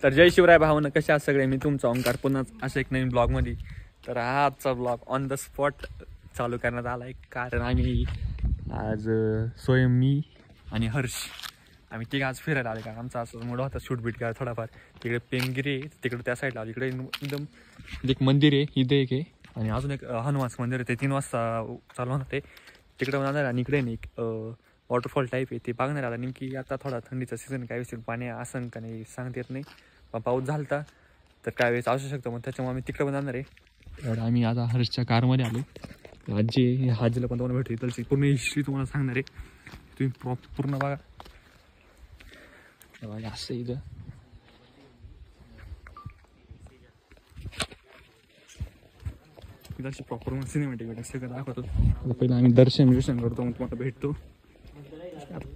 तर जय शिवराय भावना, कशा आहात सगळे? मी तुमचा ओंकार पुन्हा अशा एक नवीन ब्लॉगमध्ये. तर हा आजचा ब्लॉग ऑन द स्पॉट चालू करण्यात आला आहे, कारण आम्ही आज स्वयं, मी आणि हर्ष आम्ही तिघं आज फिरायला आले. कारण आमचा असं मोठा होता शूट बीट करा थोडाफार. तिकडे पेमगिरी आहे, तिकडे त्या साईडला इकडे एकदम एक मंदिर आहे, इथे एक आहे आणि अजून एक हनुमास मंदिर आहे. ते 3 वाजता चालू होणार ते तिकडे जाणार. आणि इकडे एक वॉटरफॉल टाईप आहे, ते बघणार. आता नेमकी आता थोडा थंडीचा सीझन, काय वेळेस पाणी असं का नाही सांगता येत नाही. पण पाऊस झालता तर काय वेळेस असू शकतं, मग त्याच्यामुळे आम्ही तिकडे पण जाणार आहे. तर आम्ही आता हर्षच्या कारमध्ये आलो. आजी आजीला पण तुम्हाला भेटू, इथलची पूर्ण हिस्ट्री तुम्हाला सांगणार आहे. तुम्ही पूर्ण बघा. असं इथं इथलची प्रॉपर सिनेमॅटिक सगळं दाखवतो. पहिलं आम्ही दर्शन करतो, मग तुम्हाला भेटतो.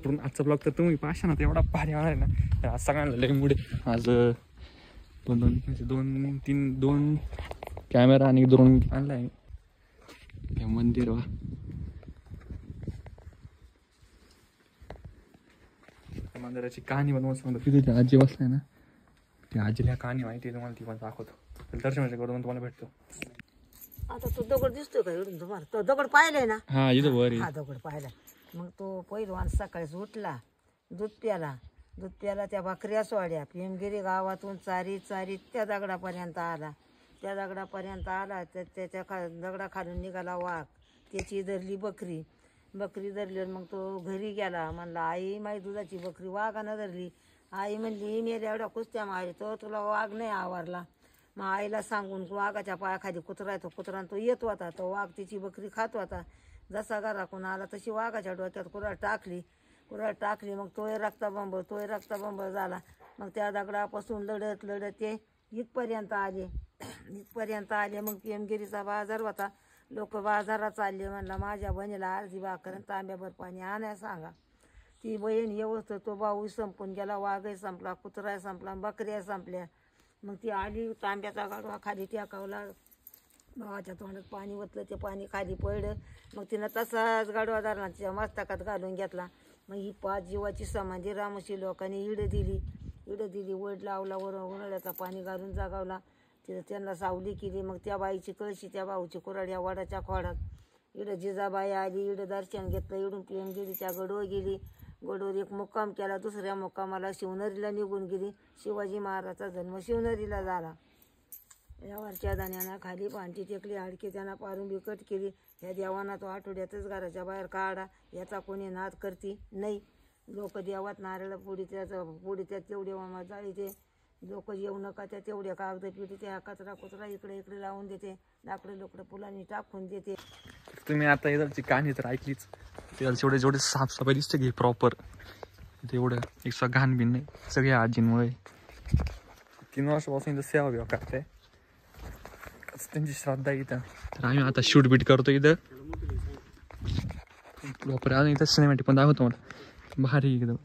पूर्ण आजचा ब्लॉग तर तुम्ही पाहशा ना, एवढा भारी होणार आहे ना. आज सगळ्यांना लई मुळे आज दोन कॅमेरा आणि ड्रोन आणला आहे. हे मंदिर वा मंदिराची कहाणी बनवून सांगतो. तिथे आजी बसलाय ना, त्या आजीला कहाणी माहिती आहे तुम्हाला, ती पण दाखवतो. दर्शनाच्या करून तुम्हाला भेटतो. आता तो दगड दिसतोय का इकडून तुम्हाला? तो दगड पाहिलाय ना? हा, इथं वर हा दगड पाहिला. मग तो पहिलवान सकाळीच उठला, दूध प्याला त्या भाकऱ्या सोड्या, पेमगिरी गावातून चारी त्या दगडापर्यंत आला. त्या दगडापर्यंत आला तर त्याच्या दगडाखालून निघाला वाघ, त्याची धरली बकरी धरली. मग तो घरी गेला, म्हणला आई माझी दुधाची बकरी वाघानं धरली. आई म्हणली मेल्या एवढ्या कुस्त्या मारितो, तुला वाघ नाही आवरला. मग आईला सांगून वाघाच्या पायाखाली कुत्रा येतो, कुत्रा तो येत होता. तो वाघ तिची बकरी खात होता. जसा घराकडून आला तशी वाघाच्या डोक्यात कुऱ्हाड टाकली. मग तोय रक्ताबंब झाला. मग त्या दगडापासून लढत ते इथपर्यंत आले. मग पेमगिरीचा बाजार होता, लोक बाजारात चालले. म्हणला माझ्या बहिणीला अर्धी भाकर तांब्याभर पाणी आणायला सांगा. ती बहीण व्यवस्थित, तो भाऊ संपून गेला, वाघही संपला, कुत्रा संपला, बकऱ्या संपल्या. मग ती आली, तांब्याचा गाडवा खाली टेकावला, भावाच्या तोंडात पाणी ओतलं, ते पाणी खाली पडलं. मग तिनं तसाच गाडवा धरला, तिच्या मस्तकात घालून घेतला. मग ही 5 जीवाची समाधी रामशी लोकांनी इड दिली, वड लावला, वर उन्हाळ्याचा पाणी घालून जागावला. तिथं त्यांना सावली केली. मग त्या बाईची कळशी, त्या भाऊची कुऱ्हाड या वडाच्या खोडात. इडं जिजाबाई आली, इडं दर्शन घेतलं. इडून पेमगिरीच्या गडवर गेली, गडवर एक मुक्काम केला. दुसऱ्या मुक्कामाला शिवनेरीला निघून गेली. शिवाजी महाराजांचा जन्म शिवनेरीला झाला. यावरच्या दाण्यानं खाली पांठी टेकली, हाडके त्यांना पारून बिकट केली. ह्या देवाना तो आठवड्यातच घराच्या बाहेर काढा, याचा कोणी नाद करती नाही. लोक देवात नारळ पुढे त्यात तेवढे जाळीते. लोक येऊ नका त्या तेवढ्या कागद पिढीते. हा कचरा कुचरा इकडे लावून देते, लाकडं फुलांनी टाकून देते. तुम्ही आता इथलची कहाणी तर ऐकलीच. जेवढे साफसफाई दिसते की प्रॉपर, तेवढं एक घाण बिन नाही. सगळ्या आजींमुळे 3 वर्षापासून इथं सेवा बिवा करते, त्यांची श्रद्धा इथं. तर आम्ही आता शूट बीट करतो इथं प्रॉपर. अजून इथं सिनेमॅटिक पण दाखवतो मला, भारी एकदम.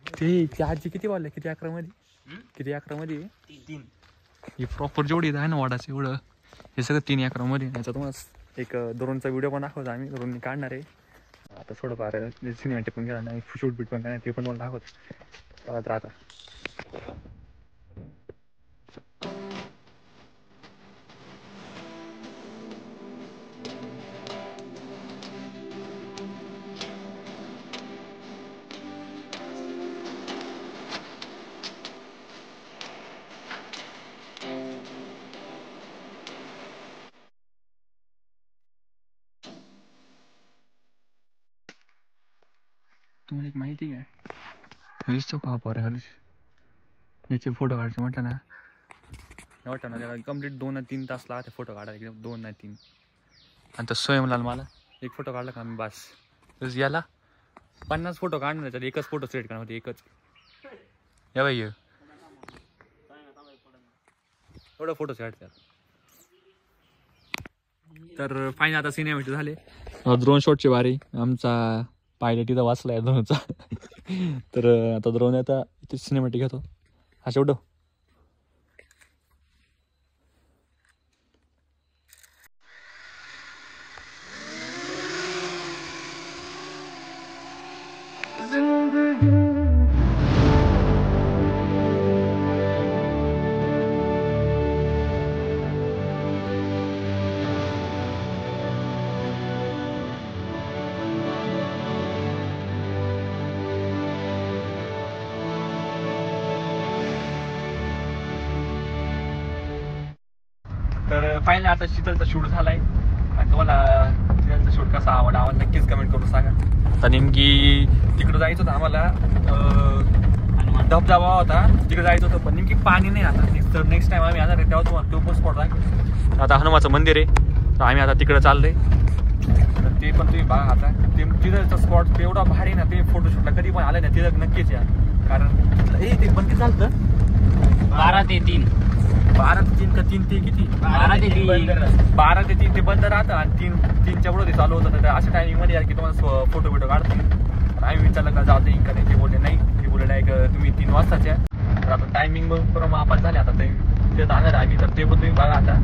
ते आजी किती वाजले? किती 11 मध्ये? 3. ही प्रॉपर जेवढी आहे ना वाडाचं एवढं, हे सगळं 3 एकरा मध्ये. याचा तुम्हाला एक ड्रोनचा व्हिडिओ पण दाखवतो आम्ही, ड्रोनने काढणार आहे. आता थोडंफार सिनेमॅटिक पण केला नाही, शूट बीट पण करणार, ते पण मला दाखवतो आता. तुम्हाला एक माहिती आहे हरीशचा पाप आहे. हरीश याचे फोटो काढायचे म्हटलं ना त्याला कम्प्लीट 2-3 तास लागते फोटो काढायला, 2 नाही 3. आणि तर स्वयंलाल मला एक फोटो काढला का आम्ही बस. तसं याला 50 फोटो काढणार, त्याला एकच फोटो सिलेक्ट करणार होते, एकच. या बाई एवढा फोटो सिलेक्ट करा. तर फायनल आता सिनेमॅटिक झाले. ड्रोन शॉटची बारी. आमचा पायलट इथं वाचलाय ड्रोनचा. तर आता ड्रोन आता इथे सिनेमॅटिक घेतो. हा शेवटो तर फायनली आता शीतलचा शूट झालाय आणि तुम्हाला शीतलचा शूट कसा आवडला नक्कीच कमेंट करून सांगा. आता नेमकी तिकडं जायचं होतं आम्हाला, धबधबा होता तिकडे जायचं होतं पण नेमकी पाणी नाही आता. तर नेक्स्ट टाइम आम्ही येणार आहे तेव्हा तुम्हाला तो पण स्पॉट दाखवतो. आता हनुमाचं मंदिर आहे तर आम्ही आता तिकडे चाललोय, तर ते पण तुम्ही बघा. आता ते तिथं स्पॉट एवढा भारी ना, ते फोटोशूटला कधी पण आलं ना तिथं नक्कीच या. कारण ते पण किती चालतं 12 ते 3 12 ते 3 का 3 ते किती 12 ते 3 12 ते 3 ते बंद राहतं आणि 3च्या पुढे ते चालू होतं. तर अशा टायमिंग मध्ये यार की तुम्हाला फोटो बिटो काढतो. आम्ही विचारलं का जाऊ दे का नाही, ते बोलले नाही, ते बोलले नाही तुम्ही 3 वाजताच या. तर आता टायमिंग बरोबर मापात झाले. आता ते जाणार आम्ही, तर ते पण तुम्ही बघा आता.